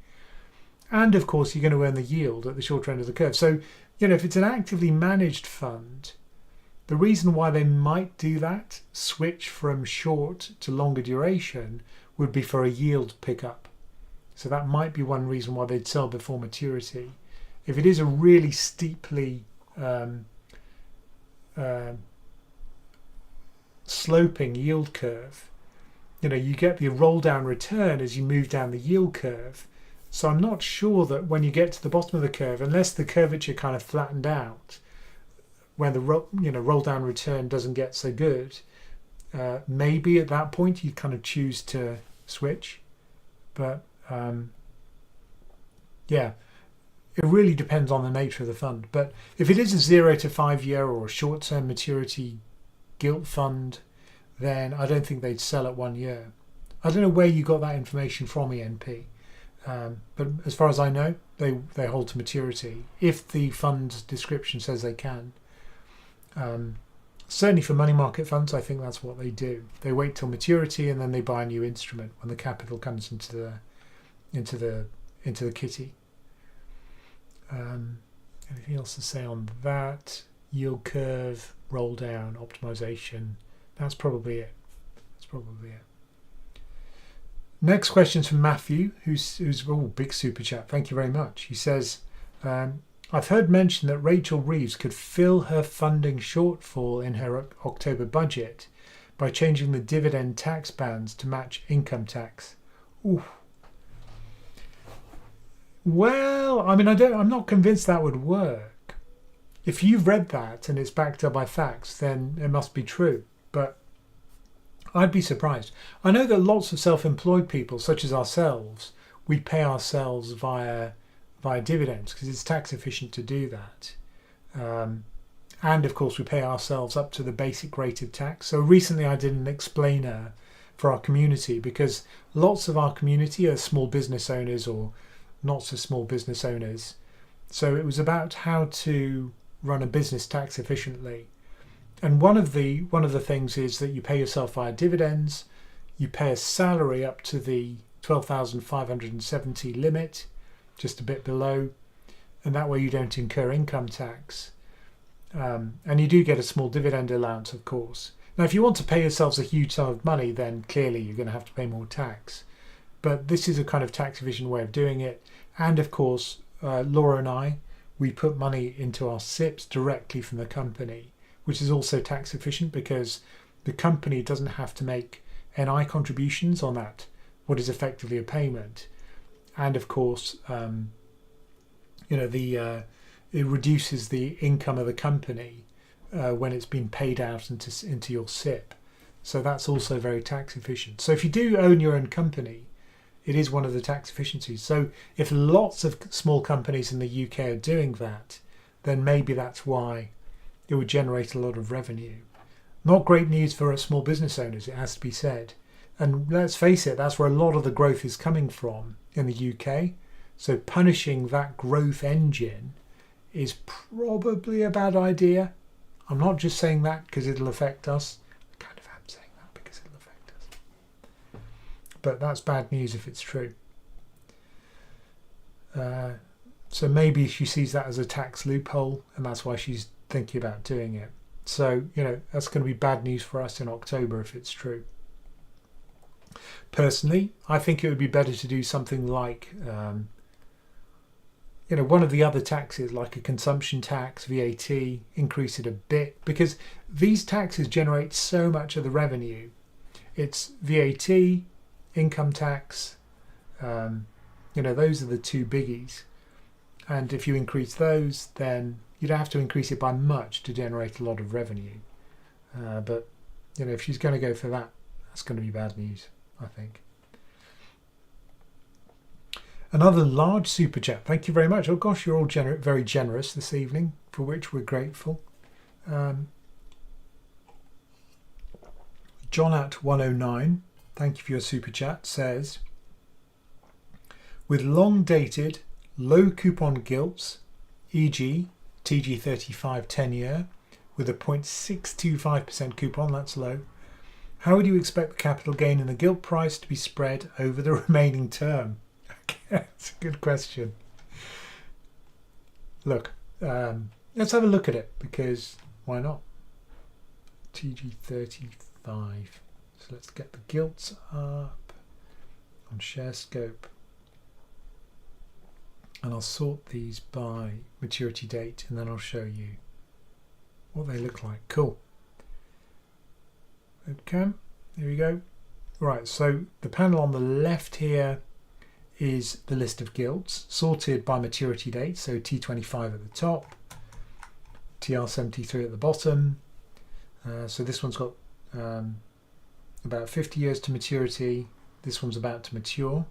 And of course, you're going to earn the yield at the shorter end of the curve. So, if it's an actively managed fund, the reason why they might do that, switch from short to longer duration, would be for a yield pickup. So that might be one reason why they'd sell before maturity. If it is a really steeply sloping yield curve, you get the roll down return as you move down the yield curve. So I'm not sure that when you get to the bottom of the curve, unless the curvature kind of flattened out, when the roll down return doesn't get so good, maybe at that point you kind of choose to switch. But yeah, it really depends on the nature of the fund. But if it is a 0 to 5 year or a short-term maturity gilt fund, then I don't think they'd sell at 1 year. I don't know where you got that information from, ENP. But as far as I know, they hold to maturity if the fund's description says they can. Certainly for money market funds, I think that's what they do. They wait till maturity and then they buy a new instrument when the capital comes into the kitty. Anything else to say on that? Yield curve, roll down, optimization. That's probably it. Next question is from Matthew, who's big super chat. Thank you very much. He says, I've heard mention that Rachel Reeves could fill her funding shortfall in her October budget by changing the dividend tax bands to match income tax. Ooh. Well, I mean, I'm not convinced that would work. If you've read that and it's backed up by facts, then it must be true. But I'd be surprised. I know that lots of self-employed people, such as ourselves, we pay ourselves via dividends because it's tax efficient to do that. And of course, we pay ourselves up to the basic rate of tax. So recently I did an explainer for our community because lots of our community are small business owners or not so small business owners. So it was about how to run a business tax efficiently. And one of the things is that you pay yourself via dividends, you pay a salary up to the 12,570 limit, just a bit below, and that way you don't incur income tax. And you do get a small dividend allowance, of course. Now, if you want to pay yourselves a huge sum of money, then clearly you're going to have to pay more tax. But this is a kind of tax efficient way of doing it. And of course, Laura and I, we put money into our SIPs directly from the company, which is also tax efficient because the company doesn't have to make NI contributions on that, what is effectively a payment. And of course, it reduces the income of the company when it's been paid out into your SIP. So that's also very tax efficient. So if you do own your own company, it is one of the tax efficiencies. So if lots of small companies in the UK are doing that, then maybe that's why it would generate a lot of revenue. Not great news for small business owners, it has to be said. And let's face it, that's where a lot of the growth is coming from in the UK. So punishing that growth engine is probably a bad idea. I'm not just saying that because it'll affect us. I kind of am saying that because it'll affect us. but that's bad news if it's true. So maybe she sees that as a tax loophole, and that's why she's thinking about doing it. So, that's going to be bad news for us in October if it's true. Personally, I think it would be better to do something like, one of the other taxes, like a consumption tax, VAT, increase it a bit, because these taxes generate so much of the revenue. It's VAT, income tax, those are the two biggies. And if you increase those, then you don't have to increase it by much to generate a lot of revenue. But if she's going to go for that, that's going to be bad news, I think. Another large super chat. Thank you very much. Oh gosh, you're all very generous this evening, for which we're grateful. John at 109, thank you for your super chat, says, with long dated, low coupon gilts, e.g. TG35 10-year, with a 0.625% coupon, that's low, how would you expect the capital gain in the gilt price to be spread over the remaining term? That's a good question. Look, let's have a look at it, because why not? TG35. So let's get the gilts up on ShareScope. And I'll sort these by maturity date, and then I'll show you what they look like. Cool. Okay, here we go. Right, so the panel on the left here is the list of gilts sorted by maturity date, so T25 at the top, TR73 at the bottom. So this one's got about 50 years to maturity. This one's about to mature.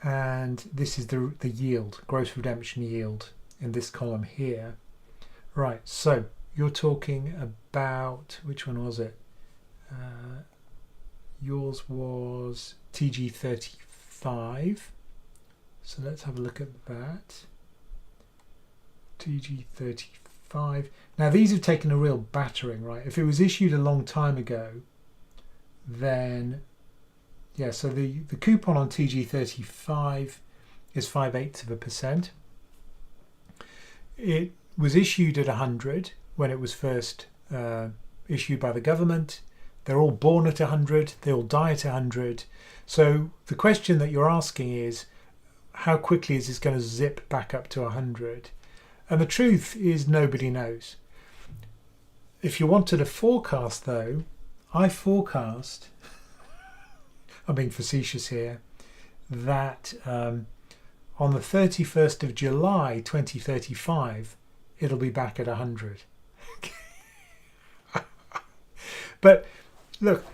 And this is the yield, gross redemption yield in this column here. Right, so you're talking about, which one was it? Yours was TG35. So let's have a look at that. TG35. Now these have taken a real battering, right? If it was issued a long time ago, then yeah, so the coupon on TG35 is 0.5%. It was issued at 100 when it was first issued by the government. They're all born at 100, they all die at 100. So the question that you're asking is, how quickly is this going to zip back up to 100? And the truth is, nobody knows. If you wanted a forecast though, I forecast, I'm being facetious here, that on the 31st of July 2035 it'll be back at 100. But look,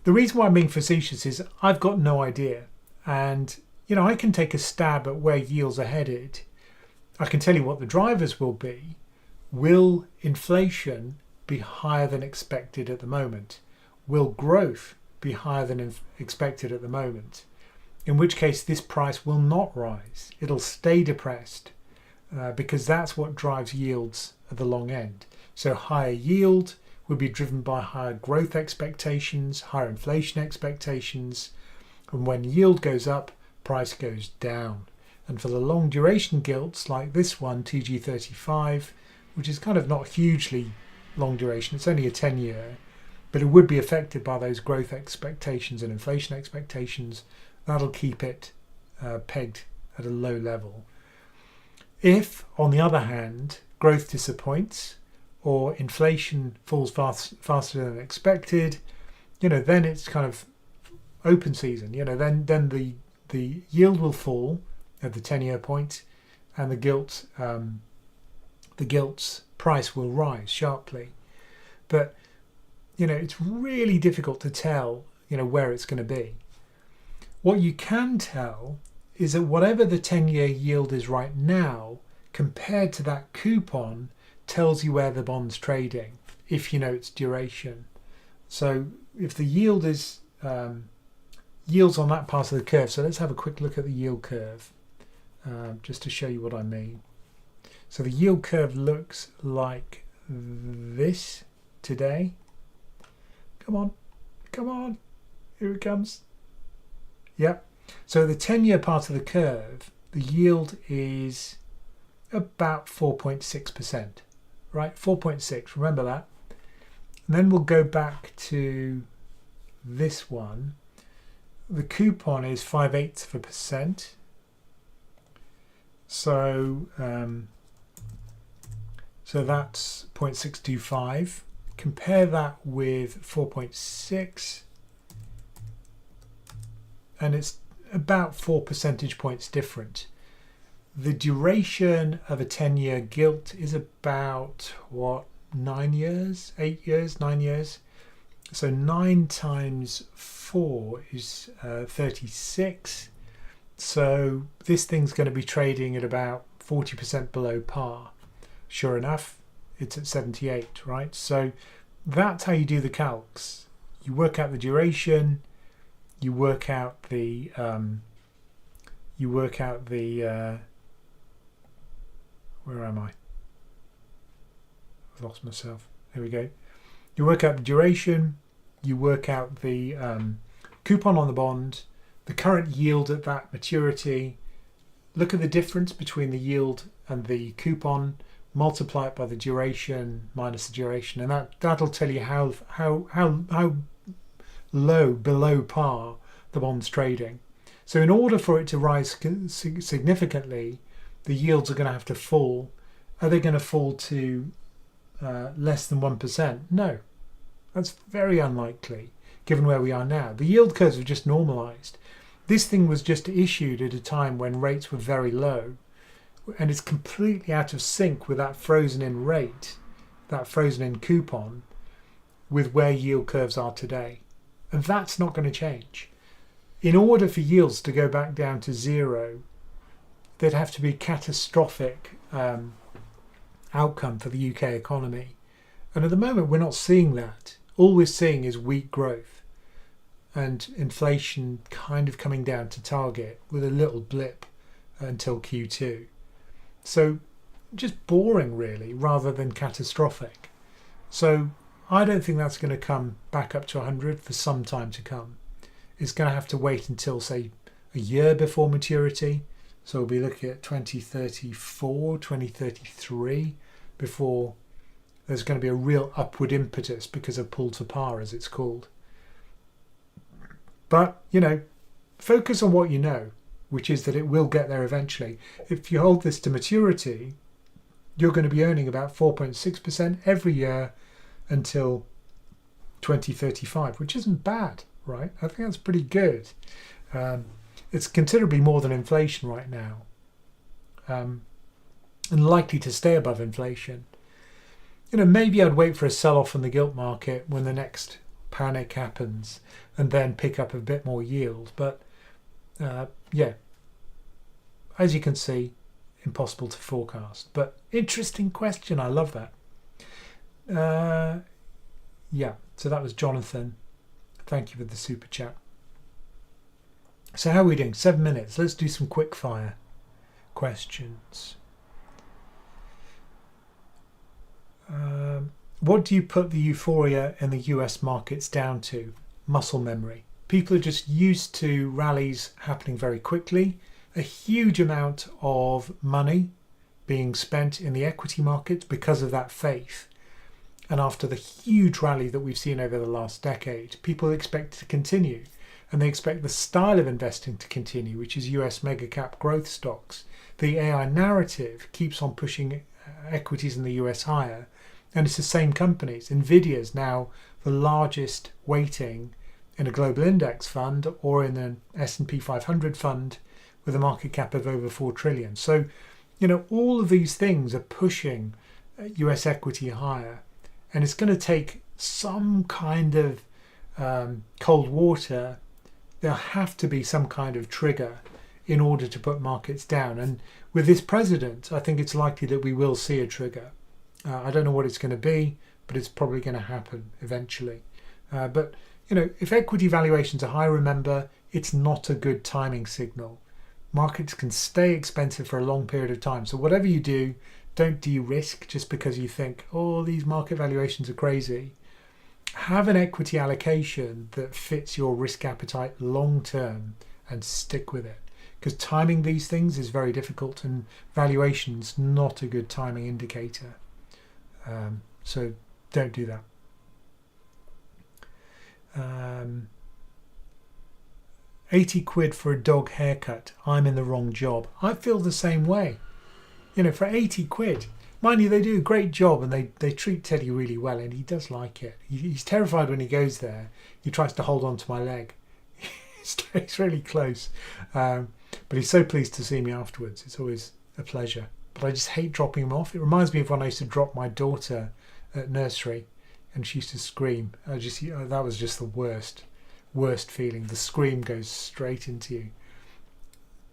the reason why I'm being facetious is I've got no idea, and I can take a stab at where yields are headed. I can tell you what the drivers will be. Will inflation be higher than expected at the moment? Will growth be higher than expected at the moment? In which case this price will not rise. It'll stay depressed because that's what drives yields at the long end. So higher yield will be driven by higher growth expectations, higher inflation expectations, and when yield goes up, price goes down. And for the long duration gilts like this one, TG35, which is kind of not hugely long duration, it's only a 10-year, but it would be affected by those growth expectations and inflation expectations. That'll keep it pegged at a low level. If, on the other hand, growth disappoints or inflation falls faster than expected, then it's kind of open season. Then the yield will fall at the 10-year point, and the gilts price will rise sharply. But it's really difficult to tell where it's going to be. What you can tell is that whatever the 10-year yield is right now compared to that coupon tells you where the bond's trading if you know its duration. So if the yield is yields on that part of the curve, so let's have a quick look at the yield curve just to show you what I mean. So the yield curve looks like this today. Come on, here it comes. Yep. So the 10-year part of the curve, the yield is about 4.6%, right? 4.6, remember that. And then we'll go back to this one. The coupon is 0.5%. So that's 0.625. Compare that with 4.6, and it's about 4 percentage points different. The duration of a 10-year gilt is about, what, 9 years, 8 years, 9 years? So 9 times 4 is 36. So this thing's going to be trading at about 40% below par. Sure enough, it's at 78, right? So that's how you do the calcs. You work out the duration, you work out the where am I? I've lost myself. Here we go. You work out the duration, you work out the coupon on the bond, the current yield at that maturity. Look at the difference between the yield and the coupon, multiply it by the duration minus the duration, and that'll tell you how low below par the bond's trading. So in order for it to rise significantly, the yields are going to have to fall. Are they going to fall to less than 1%? No, that's very unlikely given where we are now. The yield curves have just normalized. This thing was just issued at a time when rates were very low, and it's completely out of sync with that frozen in rate, that frozen in coupon, with where yield curves are today. And that's not going to change. In order for yields to go back down to zero, there'd have to be a catastrophic outcome for the UK economy. And at the moment, we're not seeing that. All we're seeing is weak growth and inflation kind of coming down to target with a little blip until Q2. So just boring, really, rather than catastrophic. So I don't think that's going to come back up to 100 for some time to come. It's going to have to wait until, say, a year before maturity. So we'll be looking at 2034, 2033 before there's going to be a real upward impetus because of pull to par, as it's called. But, focus on what you know, which is that it will get there eventually. If you hold this to maturity, you're going to be earning about 4.6% every year until 2035, which isn't bad, right? I think that's pretty good. It's considerably more than inflation right now, and likely to stay above inflation. Maybe I'd wait for a sell-off in the gilt market when the next panic happens and then pick up a bit more yield. But yeah, as you can see, impossible to forecast. But interesting question. I love that. Yeah, so that was Jonathan. Thank you for the super chat. So how are we doing? 7 minutes. Let's do some quick fire questions. What do you put the euphoria in the US markets down to? Muscle memory. People are just used to rallies happening very quickly, a huge amount of money being spent in the equity markets because of that faith. And after the huge rally that we've seen over the last decade, people expect it to continue. And they expect the style of investing to continue, which is US mega cap growth stocks. The AI narrative keeps on pushing equities in the US higher. And it's the same companies. Nvidia is now the largest weighting in a global index fund or in an S&P 500 fund with a market cap of over 4 trillion. So, all of these things are pushing US equity higher. And it's going to take some kind of cold water. There'll have to be some kind of trigger in order to put markets down. And with this president, I think it's likely that we will see a trigger. I don't know what it's going to be, but it's probably going to happen eventually. But if equity valuations are high, remember, it's not a good timing signal. Markets can stay expensive for a long period of time. So whatever you do, don't de-risk just because you think, these market valuations are crazy. Have an equity allocation that fits your risk appetite long term and stick with it. Because timing these things is very difficult, and valuation's not a good timing indicator. So don't do that. 80 quid for a dog haircut. I'm in the wrong job. I feel the same way. For 80 quid. Mind you, they do a great job, and they treat Teddy really well, and he does like it. He's terrified when he goes there. He tries to hold on to my leg. He's really close. But he's so pleased to see me afterwards. It's always a pleasure. But I just hate dropping him off. It reminds me of when I used to drop my daughter at nursery, and she used to scream. That was just the worst feeling. The scream goes straight into you.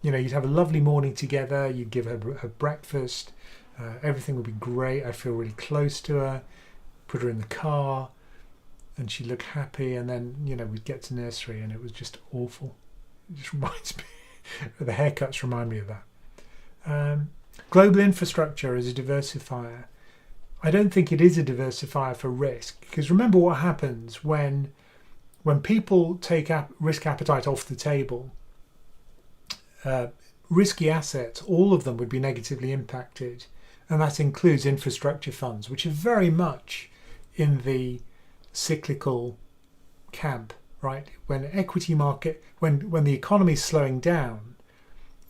You'd have a lovely morning together. You'd give her breakfast. Everything would be great. I'd feel really close to her. Put her in the car, and she'd look happy. And then, we'd get to nursery, and it was just awful. It just reminds me. The haircuts remind me of that. Global infrastructure is a diversifier. I don't think it is a diversifier for risk, because remember what happens when people take risk appetite off the table. Risky assets, all of them would be negatively impacted, and that includes infrastructure funds, which are very much in the cyclical camp, right? When equity market, when the economy is slowing down,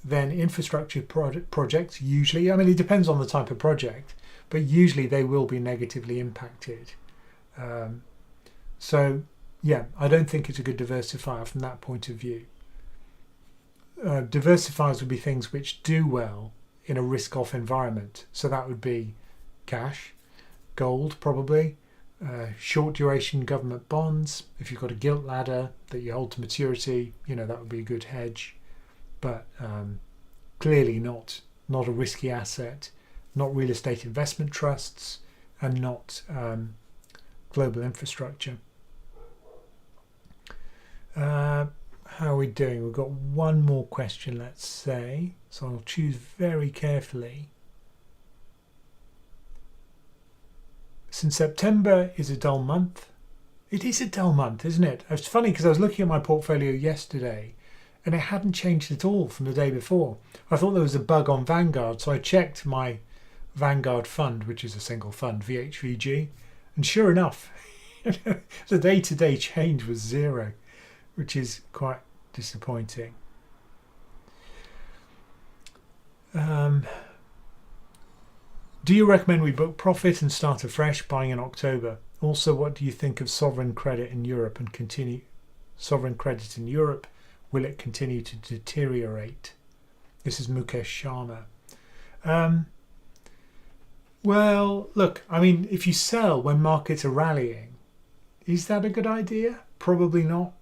then infrastructure projects usually, it depends on the type of project, but usually they will be negatively impacted. So yeah, I don't think it's a good diversifier from that point of view. Diversifiers would be things which do well in a risk-off environment. So that would be cash, gold probably, short duration government bonds. If you've got a gilt ladder that you hold to maturity, that would be a good hedge. But clearly not a risky asset, not real estate investment trusts, and not global infrastructure. How are we doing? We've got one more question, let's say. So I'll choose very carefully. Since September is a dull month. It is a dull month, isn't it? It's funny because I was looking at my portfolio yesterday and it hadn't changed at all from the day before. I thought there was a bug on Vanguard, so I checked my Vanguard fund, which is a single fund, VHVG, and sure enough, the day-to-day change was zero, which is quite disappointing. Do you recommend we book profit and start afresh buying in October? Also, what do you think of sovereign credit in Europe and continue sovereign credit in Europe? Will it continue to deteriorate? This is Mukesh Sharma. Well, look, if you sell when markets are rallying, is that a good idea? Probably not.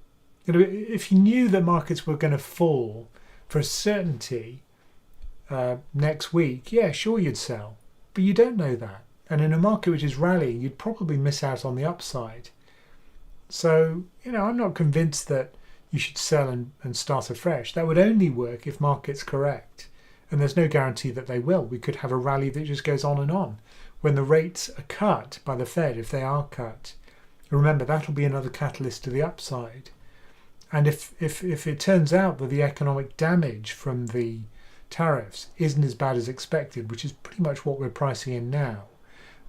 If you knew that markets were going to fall for a certainty next week, yeah, sure you'd sell. But you don't know that. And in a market which is rallying, you'd probably miss out on the upside. So, I'm not convinced that you should sell and start afresh. That would only work if markets correct. And there's no guarantee that they will. We could have a rally that just goes on and on. When the rates are cut by the Fed, if they are cut, remember that'll be another catalyst to the upside. And if it turns out that the economic damage from the tariffs isn't as bad as expected, which is pretty much what we're pricing in now,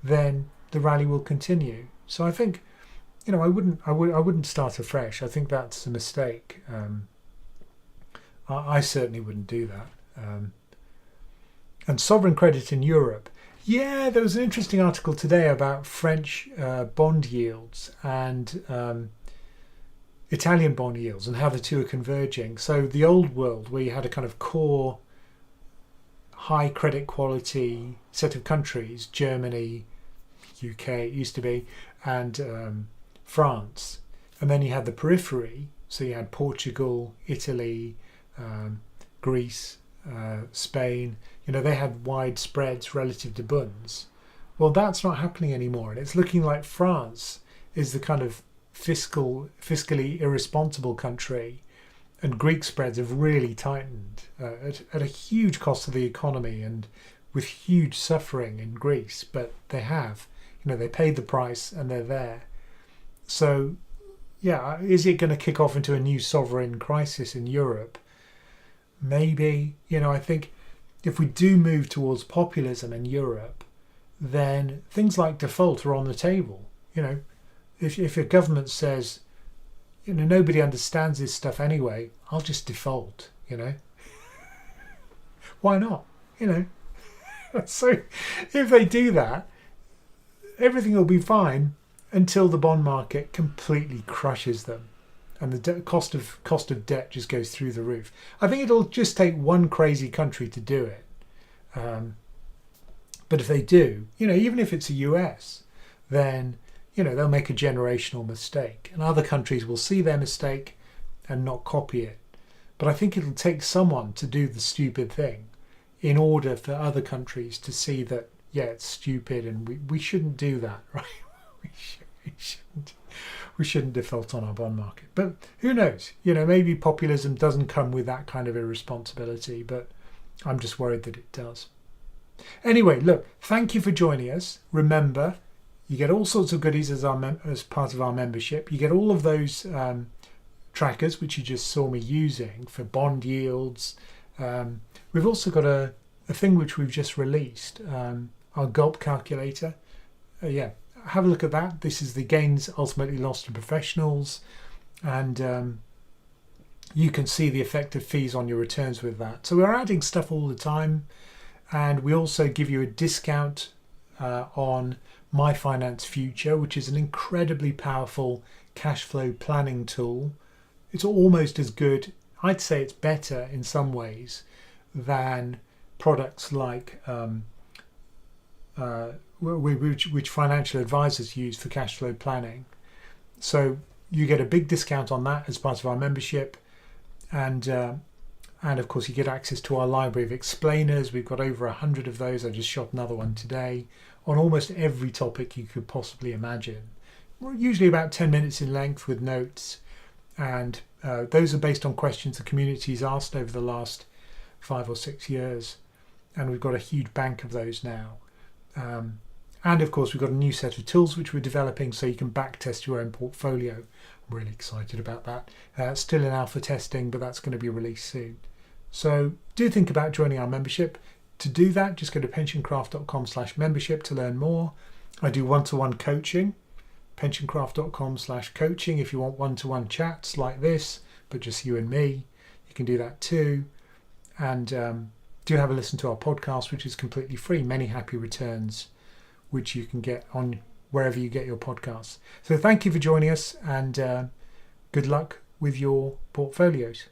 then the rally will continue. So I think, I wouldn't start afresh. I think that's a mistake. I certainly wouldn't do that. And sovereign credit in Europe. Yeah, there was an interesting article today about French bond yields and Italian bond yields and how the two are converging. So the old world, where you had a kind of core high credit quality set of countries, Germany, UK it used to be, and France. And then you had the periphery, so you had Portugal, Italy, Greece, Spain. They had wide spreads relative to bunds. Well, that's not happening anymore, and it's looking like France is the kind of fiscally irresponsible country, and Greek spreads have really tightened at a huge cost to the economy and with huge suffering in Greece, but they have. They paid the price and they're there. So yeah, is it going to kick off into a new sovereign crisis in Europe? Maybe. I think if we do move towards populism in Europe, then things like default are on the table. If a government says, nobody understands this stuff anyway, I'll just default. Why not? So if they do that, everything will be fine until the bond market completely crushes them and the cost of debt just goes through the roof. I think it'll just take one crazy country to do it. But if they do, even if it's the US, then they'll make a generational mistake, and other countries will see their mistake and not copy it. But I think it'll take someone to do the stupid thing in order for other countries to see that, yeah, it's stupid and we shouldn't do that, right? We shouldn't default on our bond market. But who knows? Maybe populism doesn't come with that kind of irresponsibility, but I'm just worried that it does. Anyway, look, thank you for joining us. Remember, you get all sorts of goodies as part of our membership. You get all of those trackers, which you just saw me using for bond yields. We've also got a thing which we've just released, our gulp calculator. Have a look at that. This is the gains ultimately lost to professionals, and you can see the effective fees on your returns with that. So we're adding stuff all the time, and we also give you a discount on My Finance Future, which is an incredibly powerful cash flow planning tool. It's almost as good, I'd say it's better in some ways than products like which financial advisors use for cash flow planning. So you get a big discount on that as part of our membership, and of course you get access to our library of explainers. We've got over 100 of those. I just shot another one today on almost every topic you could possibly imagine. We're usually about 10 minutes in length with notes, and those are based on questions the community's asked over the last 5 or 6 years, and we've got a huge bank of those now. And of course we've got a new set of tools which we're developing so you can back test your own portfolio. I'm really excited about that. Still in alpha testing, but that's going to be released soon. So do think about joining our membership. To do that, just go to pensioncraft.com/membership to learn more. I do one-to-one coaching, pensioncraft.com/coaching. If you want one-to-one chats like this, but just you and me, you can do that too. And do have a listen to our podcast, which is completely free, Many Happy Returns, which you can get on wherever you get your podcasts. So thank you for joining us, and good luck with your portfolios.